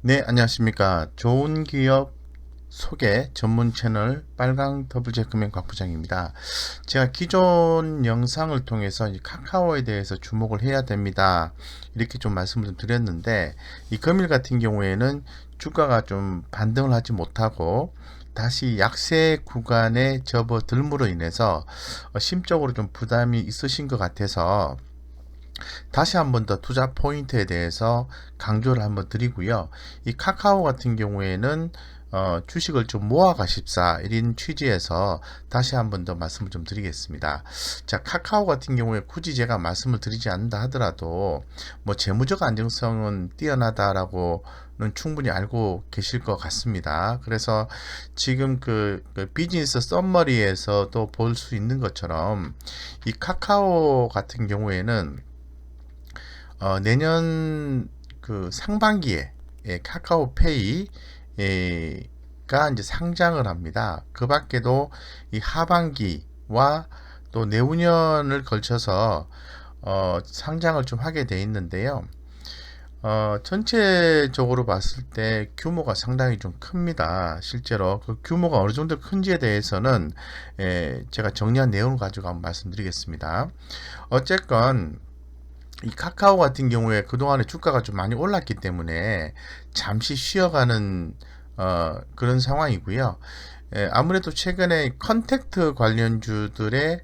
네, 안녕하십니까. 좋은 기업 소개 전문 채널 빨강 더블제금융 곽 부장입니다. 제가 기존 영상을 통해서 이 카카오에 대해서 주목을 해야 됩니다. 이렇게 좀 말씀을 좀 드렸는데, 이 금일 같은 경우에는 주가가 좀 반등을 하지 못하고 다시 약세 구간에 접어들므로 인해서 심적으로 좀 부담이 있으신 것 같아서 다시 한번 더 투자 포인트에 대해서 강조를 한번 드리고요. 이 카카오 같은 경우에는 주식을 좀 모아 가십사 이런 취지에서 다시 한번 더 말씀을 좀 드리겠습니다. 자, 카카오 같은 경우에 굳이 제가 말씀을 드리지 않는다 하더라도 뭐 재무적 안정성은 뛰어나다라고는 충분히 알고 계실 것 같습니다. 그래서 지금 그 비즈니스 썸머리에서도 볼 수 있는 것처럼 이 카카오 같은 경우에는 내년 그 상반기에 카카오페이 가 이제 상장을 합니다. 그 밖에도 이 하반기와 또 내후년을 걸쳐서 상장을 좀 하게 돼 있는데요. 전체적으로 봤을 때 규모가 상당히 좀 큽니다. 실제로 그 규모가 어느 정도 큰지에 대해서는 제가 정리한 내용을 가지고 한번 말씀드리겠습니다. 어쨌건 이 카카오 같은 경우에 그동안에 주가가 좀 많이 올랐기 때문에 잠시 쉬어가는 그런 상황이고요. 아무래도 최근에 컨택트 관련주들의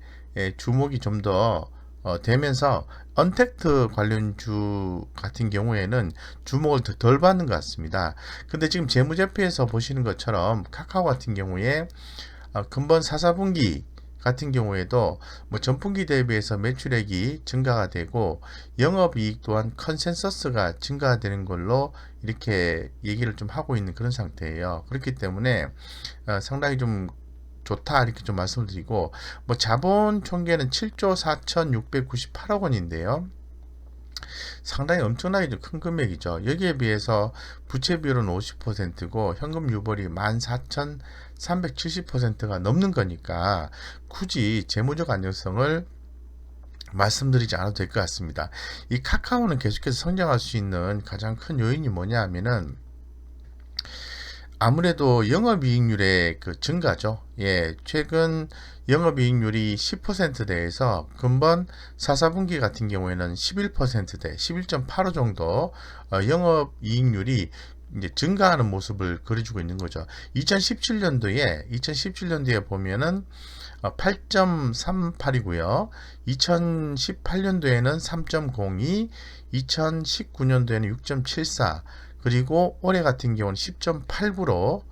주목이 좀 더 되면서 언택트 관련주 같은 경우에는 주목을 더 덜 받는 것 같습니다. 근데 지금 재무제표에서 보시는 것처럼 카카오 같은 경우에 금번 4, 4분기 같은 경우에도 뭐 전분기 대비해서 매출액이 증가가 되고 영업이익 또한 컨센서스가 증가되는 걸로 이렇게 얘기를 좀 하고 있는 그런 상태예요. 그렇기 때문에 상당히 좀 좋다 이렇게 좀 말씀을 드리고 뭐 자본 총계는 7조 4,698억 원인데요. 상당히 엄청나게 큰 금액이죠. 여기에 비해서 부채 비율은 50%고 현금 유보리 14,370%가 넘는 거니까 굳이 재무적 안정성을 말씀드리지 않아도 될 것 같습니다. 이 카카오는 계속해서 성장할 수 있는 가장 큰 요인이 뭐냐 하면은 아무래도 영업이익률의 그 증가죠. 예, 최근 영업이익률이 10%대에서 금번 4, 4분기 같은 경우에는 11%대, 11.85 정도 영업이익률이 이제 증가하는 모습을 그려주고 있는 거죠. 2017년도에 보면은 8.38이고요. 2018년도에는 3.02, 2019년도에는 6.74, 그리고 올해 같은 경우는 10.89로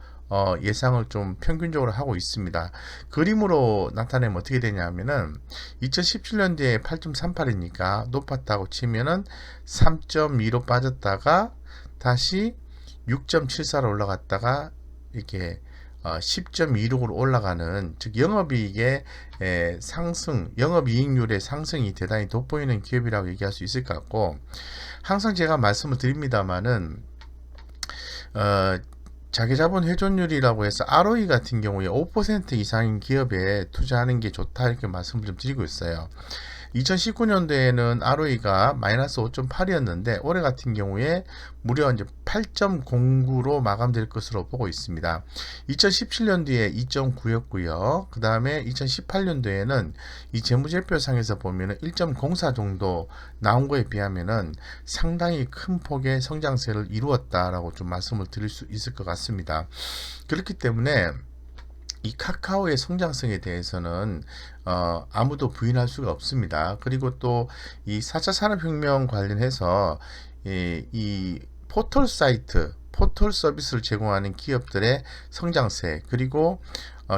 예상을 좀 평균적으로 하고 있습니다. 그림으로 나타내면 어떻게 되냐면은 2017년도에 8.38이니까 높았다고 치면은 3.2로 빠졌다가 다시 6.74로 올라갔다가 이렇게 10.26으로 올라가는, 즉 영업이익의 상승, 영업이익률의 상승이 대단히 돋보이는 기업이라고 얘기할 수 있을 것 같고, 항상 제가 말씀을 드립니다만은 어, 자기자본 회전율이라고 해서 ROE 같은 경우에 5% 이상인 기업에 투자하는 게 좋다 이렇게 말씀을 좀 드리고 있어요. 2019년도에는 ROE가 마이너스 5.8이었는데 올해 같은 경우에 무려 이제 8.09로 마감될 것으로 보고 있습니다. 2017년도에 2.9였고요. 그 다음에 2018년도에는 이 재무제표상에서 보면 1.04 정도 나온 거에 비하면은 상당히 큰 폭의 성장세를 이루었다라고 좀 말씀을 드릴 수 있을 것 같습니다. 그렇기 때문에 이 카카오의 성장성에 대해서는 아무도 부인할 수가 없습니다. 그리고 또 이 4차 산업혁명 관련해서 이 포털 사이트, 포털 서비스를 제공하는 기업들의 성장세, 그리고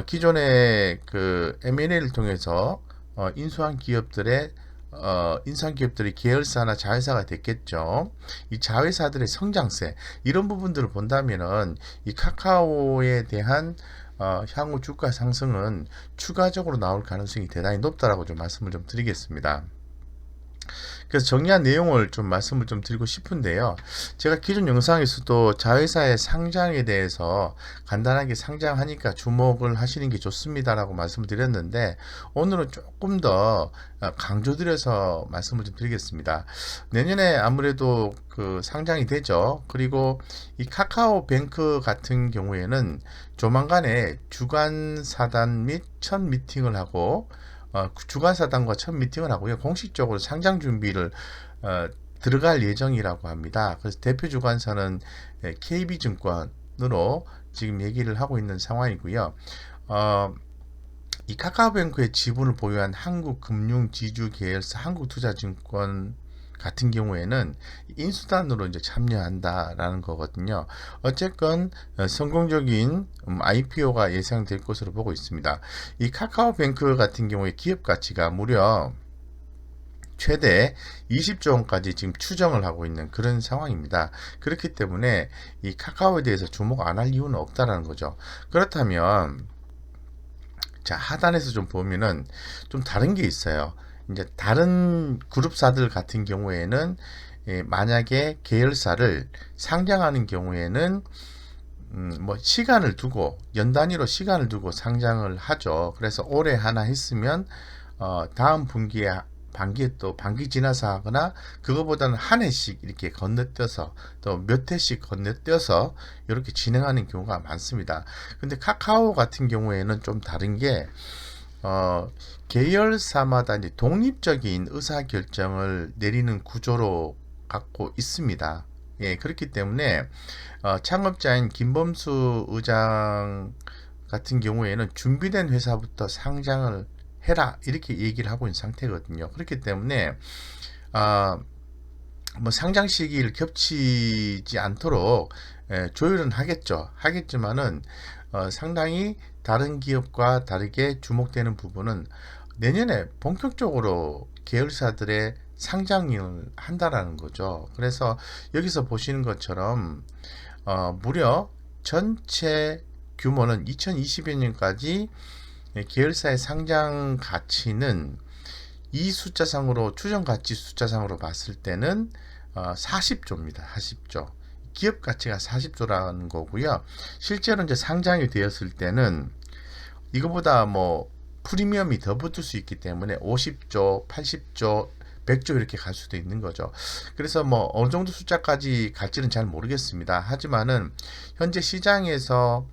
기존의 그 M&A를 통해서 인수한 기업들의 인수한 기업들이 계열사나 자회사가 됐겠죠. 이 자회사들의 성장세, 이런 부분들을 본다면은 이 카카오에 대한 향후 주가 상승은 추가적으로 나올 가능성이 대단히 높다라고 좀 말씀을 좀 드리겠습니다. 그래서 정리한 내용을 좀 말씀을 좀 드리고 싶은데요. 제가 기존 영상에서도 자회사의 상장에 대해서 간단하게 상장하니까 주목을 하시는 게 좋습니다라고 말씀을 드렸는데, 오늘은 조금 더 강조드려서 말씀을 좀 드리겠습니다. 내년에 아무래도 그 상장이 되죠. 그리고 이 카카오뱅크 같은 경우에는 조만간에 주간 사단 및 첫 미팅을 하고, 주간사단과 첫 미팅을 하고요. 공식적으로 상장 준비를 어, 들어갈 예정이라고 합니다. 그래서 대표 주관사는 KB증권으로 지금 얘기를 하고 있는 상황이고요. 이 카카오뱅크의 지분을 보유한 한국금융지주계열사 한국투자증권 같은 경우에는 인수단으로 이제 참여한다라는 거거든요. 어쨌건 성공적인 IPO가 예상될 것으로 보고 있습니다. 이 카카오뱅크 같은 경우에 기업 가치가 무려 최대 20조 원까지 지금 추정을 하고 있는 그런 상황입니다. 그렇기 때문에 이 카카오에 대해서 주목 안 할 이유는 없다라는 거죠. 그렇다면 자, 하단에서 좀 보면은 좀 다른 게 있어요. 이제 다른 그룹사들 같은 경우에는 만약에 계열사를 상장하는 경우에는 뭐 시간을 두고 연 단위로 시간을 두고 상장을 하죠. 그래서 올해 하나 했으면 다음 반기에 또 반기 지나서 하거나 그거보다는 한 해씩 이렇게 건너뛰어서 또 몇 해씩 건너뛰어서 이렇게 진행하는 경우가 많습니다. 근데 카카오 같은 경우에는 좀 다른 게 계열사마다 이제 독립적인 의사 결정을 내리는 구조로 갖고 있습니다. 예, 그렇기 때문에 창업자인 김범수 의장 같은 경우에는 준비된 회사부터 상장을 해라 이렇게 얘기를 하고 있는 상태거든요. 그렇기 때문에 뭐 상장 시기를 겹치지 않도록 조율은 하겠지만은 상당히 다른 기업과 다르게 주목되는 부분은 내년에 본격적으로 계열사들의 상장을 한다라는 거죠. 그래서 여기서 보시는 것처럼 무려 전체 규모는 2020년까지 계열사의 상장 가치는 이 숫자상으로 추정 가치 숫자상으로 봤을 때는 40조입니다. 40조. 기업 가치가 40조라는 거고요. 실제로 이제 상장이 되었을 때는 이거보다 뭐 프리미엄이 더 붙을 수 있기 때문에 50조, 80조, 100조 이렇게 갈 수도 있는 거죠. 그래서 뭐 어느 정도 숫자까지 갈지는 잘 모르겠습니다. 하지만은 현재 시장에서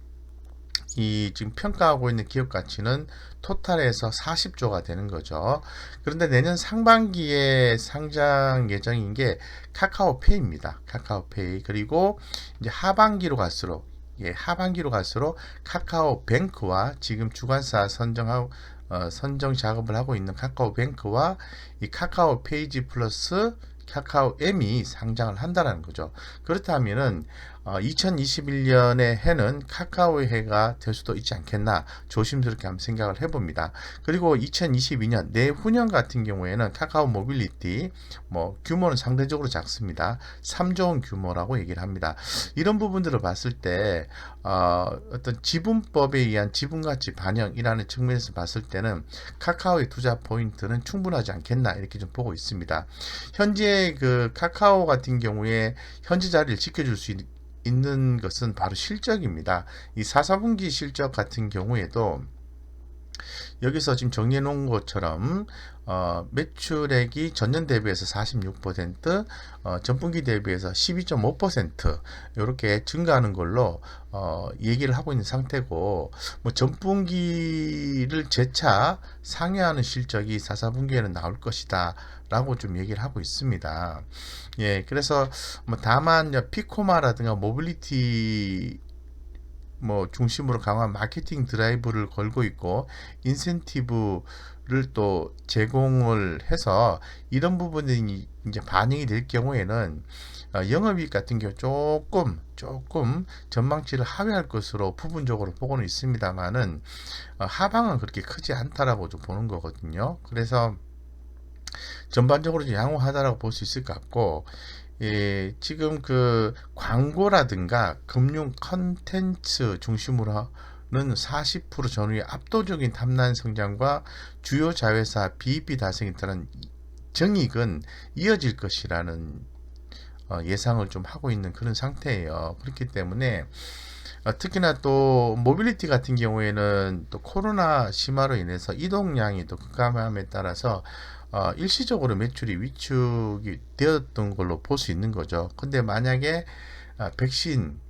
이 지금 평가하고 있는 기업 가치는 토탈에서 40조가 되는 거죠. 그런데 내년 상반기에 상장 예정인 게 카카오페이입니다. 카카오페이. 그리고 이제 하반기로 갈수록 카카오뱅크와 지금 주관사 선정 작업을 하고 있는 카카오뱅크와 이 카카오페이지 플러스 카카오M이 상장을 한다는 거죠. 그렇다면은 2021년의 해는 카카오의 해가 될 수도 있지 않겠나 조심스럽게 한번 생각을 해봅니다. 그리고 2022년 내후년 같은 경우에는 카카오 모빌리티 규모는 상대적으로 작습니다. 3조 원 규모라고 얘기를 합니다. 이런 부분들을 봤을 때 어떤 지분법에 의한 지분가치 반영이라는 측면에서 봤을 때는 카카오의 투자 포인트는 충분하지 않겠나 이렇게 좀 보고 있습니다. 현재 그 카카오 같은 경우에 현재 자리를 지켜줄 수 있는 것은 바로 실적입니다. 이 4분기 실적 같은 경우에도 여기서 지금 정리해 놓은 것처럼 매출액이 전년 대비해서 46%, 전분기 대비해서 12.5% 이렇게 증가하는 걸로 얘기를 하고 있는 상태고, 뭐 전분기를 재차 상회하는 실적이 4분기에는 나올 것이다 라고 좀 얘기를 하고 있습니다. 예, 그래서 뭐 다만 피코마라든가 모빌리티 중심으로 강한 마케팅 드라이브를 걸고 있고 인센티브를 또 제공을 해서 이런 부분이 이제 반영이 될 경우에는 영업이익 같은 경우 조금 전망치를 하회할 것으로 부분적으로 보고는 있습니다만은 하방은 그렇게 크지 않다라고 좀 보는 거거든요. 그래서 전반적으로 양호하다라고 볼 수 있을 것 같고, 지금 그 광고라든가 금융 컨텐츠 중심으로는 40% 전후의 압도적인 탐난 성장과 주요 자회사 BEP 달성에 따른 정익은 이어질 것이라는 예상을 좀 하고 있는 그런 상태예요. 그렇기 때문에 특히나 또 모빌리티 같은 경우에는 또 코로나 심화로 인해서 이동량이 또 급감함에 따라서 일시적으로 매출이 위축이 되었던 걸로 볼 수 있는 거죠. 근데 만약에 백신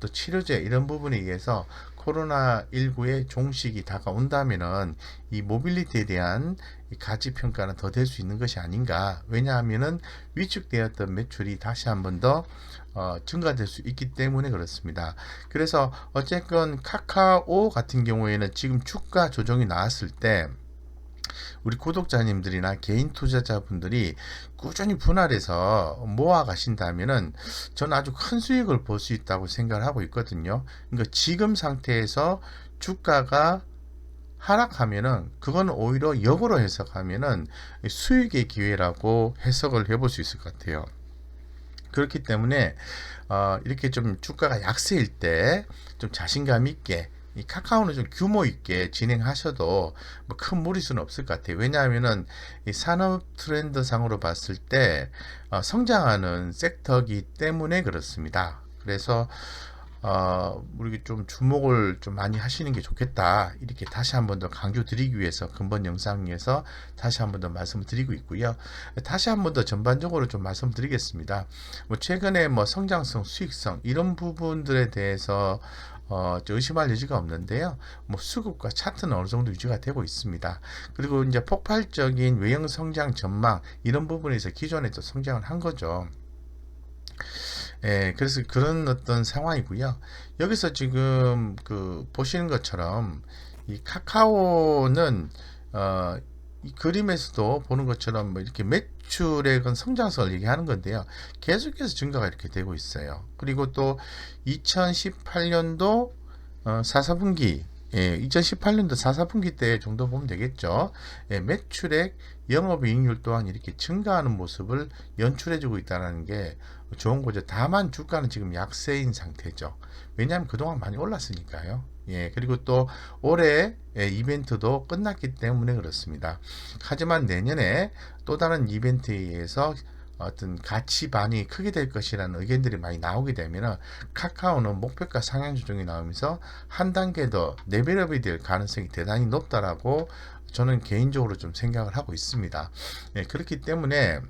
또 치료제 이런 부분에 의해서 코로나19의 종식이 다가온다면은 이 모빌리티에 대한 가치 평가는 더 될 수 있는 것이 아닌가. 왜냐하면은 위축되었던 매출이 다시 한번 더 증가될 수 있기 때문에 그렇습니다. 그래서 어쨌건 카카오 같은 경우에는 지금 주가 조정이 나왔을 때 우리 구독자님들이나 개인 투자자분들이 꾸준히 분할해서 모아 가신다면은 저는 아주 큰 수익을 볼 수 있다고 생각을 하고 있거든요. 그러니까 지금 상태에서 주가가 하락하면은 그건 오히려 역으로 해석하면은 수익의 기회라고 해석을 해볼 수 있을 것 같아요. 그렇기 때문에 이렇게 좀 주가가 약세일 때 좀 자신감 있게 이 카카오는 좀 규모 있게 진행하셔도 뭐 큰 무리수는 없을 것 같아요. 왜냐하면은 이 산업 트렌드 상으로 봤을 때 성장하는 섹터이기 때문에 그렇습니다. 그래서 우리 좀 주목을 좀 많이 하시는 게 좋겠다. 이렇게 다시 한번 더 강조 드리기 위해서 근본 영상에서 다시 한번 더 말씀을 드리고 있고요. 다시 한번 더 전반적으로 좀 말씀드리겠습니다. 뭐 최근에 뭐 성장성, 수익성 이런 부분들에 대해서 의심할 여지가 없는데요. 뭐 수급과 차트는 어느 정도 유지가 되고 있습니다. 그리고 이제 폭발적인 외형 성장 전망 이런 부분에서 기존에 또 성장을 한 거죠. 예, 그래서 그런 어떤 상황이고요. 여기서 지금 그 보시는 것처럼 이 카카오는 이 그림에서도 보는 것처럼 뭐 이렇게 매출액은 성장성을 얘기하는 건데요. 계속해서 증가가 이렇게 되고 있어요. 그리고 또 2018년도 4사분기 2018년도 4사분기 때 정도 보면 되겠죠. 예, 매출액, 영업이익률 또한 이렇게 증가하는 모습을 연출해주고 있다는 게 좋은 거죠. 다만 주가는 지금 약세인 상태죠. 왜냐하면 그동안 많이 올랐으니까요. 예, 그리고 또 올해 이벤트도 끝났기 때문에 그렇습니다. 하지만 내년에 또 다른 이벤트에 의해서 어떤 가치반이 크게 될 것이라는 의견들이 많이 나오게 되면 카카오는 목표가 상향 조정이 나오면서 한 단계 더 레벨업이 될 가능성이 대단히 높다라고 저는 개인적으로 좀 생각을 하고 있습니다. 예, 그렇기 때문에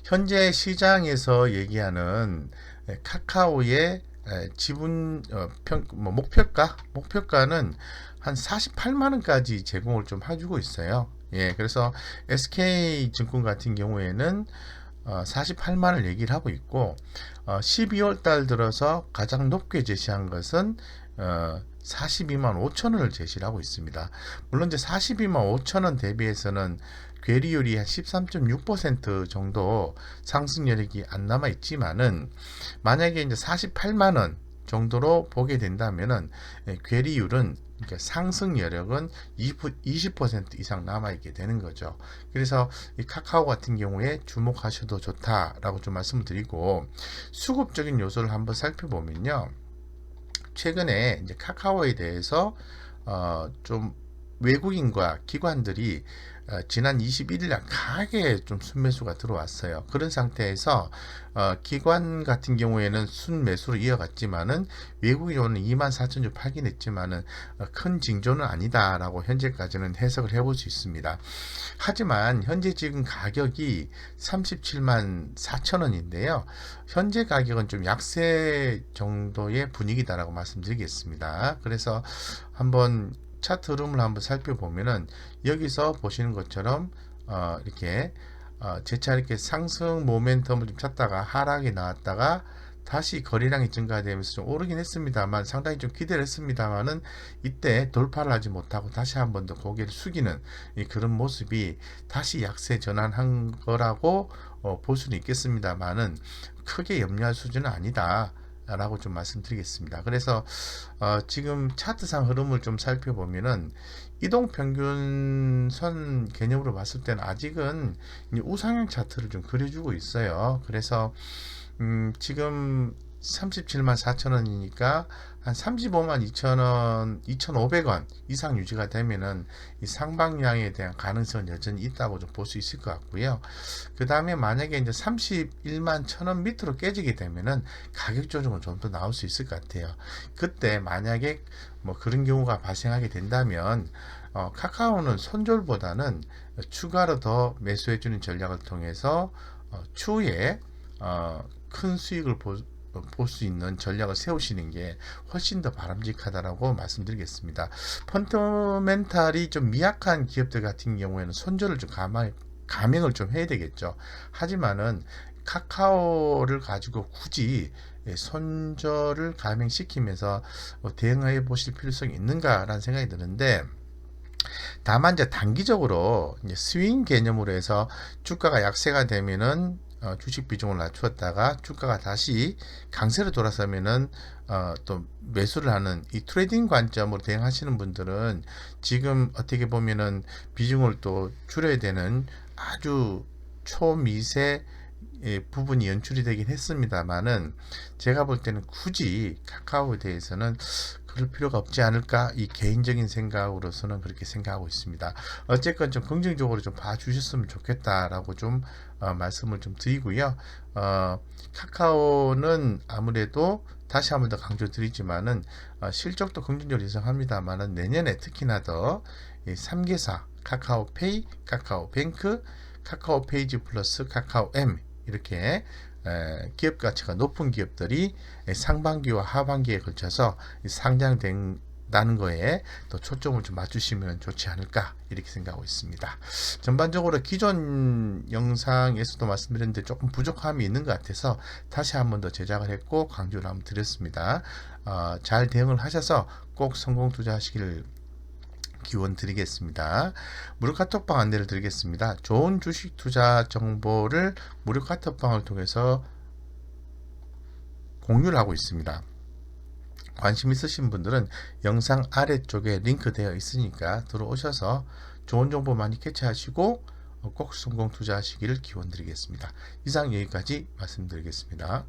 현재 시장에서 얘기하는 카카오의 지분 목표가는 한 48만 원까지 제공을 좀 해주고 있어요. 예, 그래서 SK증권 같은 경우에는 48만 원 얘기를 하고 있고 12월 달 들어서 가장 높게 제시한 것은 42만 5천 원을 제시를 하고 있습니다. 물론 이제 42만 5천 원 대비해서는 괴리율이 한 13.6% 정도 상승 여력이 안 남아 있지만은 만약에 이제 48만 원 정도로 보게 된다면은 괴리율은 그러니까 상승 여력은 20% 이상 남아있게 되는 거죠. 그래서 이 카카오 같은 경우에 주목하셔도 좋다라고 좀 말씀을 드리고 수급적인 요소를 한번 살펴보면요. 최근에 이제 카카오에 대해서 좀 외국인과 기관들이 지난 21일날 강하게 좀 순매수가 들어왔어요. 그런 상태에서 기관 같은 경우에는 순매수로 이어갔지만은 외국인은 24,000주 팔긴 했지만은 큰 징조는 아니다라고 현재까지는 해석을 해볼 수 있습니다. 하지만 현재 지금 가격이 37만 4천 원인데요. 현재 가격은 좀 약세 정도의 분위기다라고 말씀드리겠습니다. 그래서 한번 차트 흐름을 한번 살펴보면은 여기서 보시는 것처럼 이렇게 재차 이렇게 상승 모멘텀을 좀 찾다가 하락이 나왔다가 다시 거래량이 증가되면서 좀 오르긴 했습니다만 상당히 좀 기대를 했습니다만은 이때 돌파를 하지 못하고 다시 한 번 더 고개를 숙이는 그런 모습이 다시 약세 전환한 거라고 볼 수는 있겠습니다만은 크게 염려할 수준은 아니다. 라고 좀 말씀드리겠습니다. 그래서 지금 차트상 흐름을 좀 살펴보면은 이동평균선 개념으로 봤을 때는 아직은 우상향 차트를 좀 그려주고 있어요. 그래서 지금 37만 4천 원이니까 한 35만 2천 원, 2,500원 이상 유지가 되면은 이 상방향에 대한 가능성은 여전히 있다고 좀 볼 수 있을 것 같고요. 그 다음에 만약에 이제 31만 1,000원 밑으로 깨지게 되면은 가격 조정은 좀 더 나올 수 있을 것 같아요. 그때 만약에 뭐 그런 경우가 발생하게 된다면 카카오는 손절보다는 추가로 더 매수해주는 전략을 통해서 추후에 큰 수익을 볼 수 있는 전략을 세우시는 게 훨씬 더 바람직하다라고 말씀드리겠습니다. 펀더멘탈이 좀 미약한 기업들 같은 경우에는 손절을 좀 감행을 좀 해야 되겠죠. 하지만은 카카오를 가지고 굳이 손절을 감행시키면서 대응해 보실 필요성이 있는가라는 생각이 드는데, 다만 이제 단기적으로 이제 스윙 개념으로 해서 주가가 약세가 되면은 주식 비중을 낮추었다가 주가가 다시 강세로 돌아서면은 또 매수를 하는 이 트레이딩 관점으로 대응하시는 분들은 지금 어떻게 보면은 비중을 또 줄여야 되는 아주 초미세 부분이 연출이 되긴 했습니다만은, 제가 볼 때는 굳이 카카오에 대해서는 그럴 필요가 없지 않을까, 이 개인적인 생각으로서는 그렇게 생각하고 있습니다. 어쨌건 좀 긍정적으로 좀 봐주셨으면 좋겠다라고 좀 말씀을 좀 드리고요. 카카오는 아무래도 다시 한번 더 강조드리지만은 실적도 긍정적으로 예상합니다만은 내년에 특히나 더 3개사 카카오페이, 카카오뱅크, 카카오페이지 플러스 카카오M 이렇게 기업 가치가 높은 기업들이 상반기와 하반기에 걸쳐서 상장된다는 거에 또 초점을 좀 맞추시면 좋지 않을까 이렇게 생각하고 있습니다. 전반적으로 기존 영상에서도 말씀드렸는데 조금 부족함이 있는 것 같아서 다시 한번 더 제작을 했고 강조를 한번 드렸습니다. 잘 대응을 하셔서 꼭 성공 투자하시길 기원 드리겠습니다. 무료 카톡방 안내를 드리겠습니다. 좋은 주식 투자 정보를 무료 카톡방을 통해서 공유를 하고 있습니다. 관심 있으신 분들은 영상 아래쪽에 링크 되어 있으니까 들어오셔서 좋은 정보 많이 캐치하시고 꼭 성공 투자하시기를 기원 드리겠습니다. 이상 여기까지 말씀드리겠습니다.